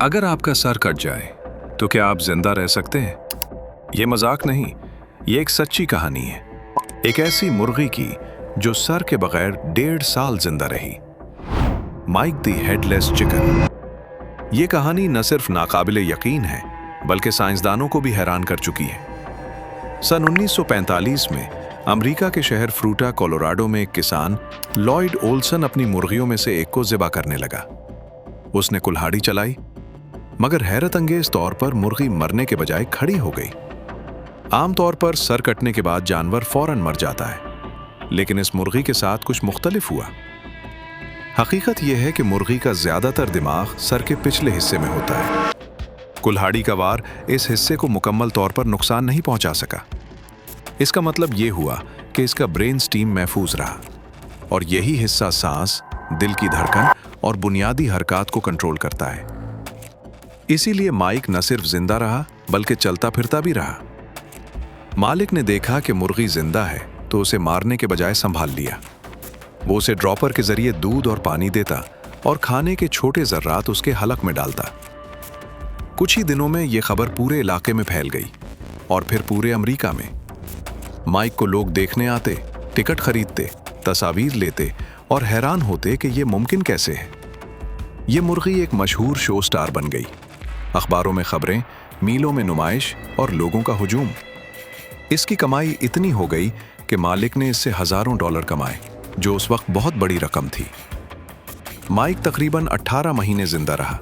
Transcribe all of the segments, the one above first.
अगर आपका sir cut जाए तो क्या आप जिंदा रह सकते हैं? ये मजाक नहीं, ये एक सच्ची कहानी है। एक ऐसी मुर्गी की जो सर के बगैर 1.5 साल जिंदा रही। Mike the headless chicken. ये कहानी न सिर्फ नाकाबिले यकीन है बल्कि साइंसदानों को भी हैरान कर चुकी है। सन 1945 में अमेरिका के शहर फ्रूटा, कोलोराडो में एक किसान लॉयड ओल्सन अपनी मुर्गियों में से एक को ज़िबा करने लगा। उसने कुल्हाड़ी चलाई, मगर हैरत अंगेज तौर पर मुर्गी मरने के बजाय खड़ी हो गई। आमतौर पर सर कटने के बाद जानवर फौरन मर जाता है, लेकिन इस मुर्गी के साथ कुछ मुख्तलिफ हुआ। हकीकत यह है कि मुर्गी का ज्यादातर दिमाग सर के पिछले हिस्से में होता है। कुल्हाड़ी का वार इस हिस्से को मुकम्मल तौर पर नुकसान नहीं पहुंचा सका। इसका मतलब यह हुआ कि इसका ब्रेन स्टीम महफूज रहा, और यही हिस्सा सांस, दिल की धड़कन और बुनियादी हरकत को कंट्रोल करता है। इसीलिए माइक न सिर्फ जिंदा रहा बल्कि चलता फिरता भी रहा। मालिक ने देखा कि मुर्गी जिंदा है तो उसे मारने के बजाय संभाल लिया। वो उसे ड्रॉपर के जरिए दूध और पानी देता और खाने के छोटे जर्रात उसके हलक में डालता। कुछ ही दिनों में यह खबर पूरे इलाके में फैल गई और फिर पूरे अमेरिका में। माइक को लोग देखने आते, टिकट खरीदते, तस्वीर लेते और हैरान होते कि यह मुमकिन कैसे है। यह मुर्गी एक मशहूर शो स्टार बन गई। अखबारों में खबरें, मीलों में नुमाइश और लोगों का हुजूम। इसकी कमाई इतनी हो गई कि मालिक ने इससे हजारों डॉलर कमाए, जो उस वक्त बहुत बड़ी रकम थी। माइक तकरीबन 18 महीने जिंदा रहा।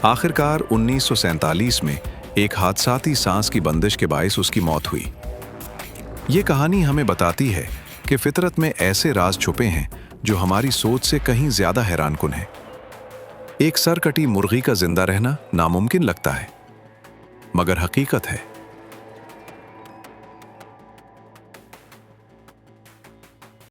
आखिरकार 1947 में एक हादसाती सांस की बंदिश के बायस उसकी मौत हुई। ये कहानी हमें बताती है कि फितरत में ऐसे राज छुपे हैं जो हमारी सोच से कहीं ज्यादा हैरानकुन हैं। एक सरकटी मुर्गी का जिंदा रहना नामुमकिन लगता है, मगर हकीकत है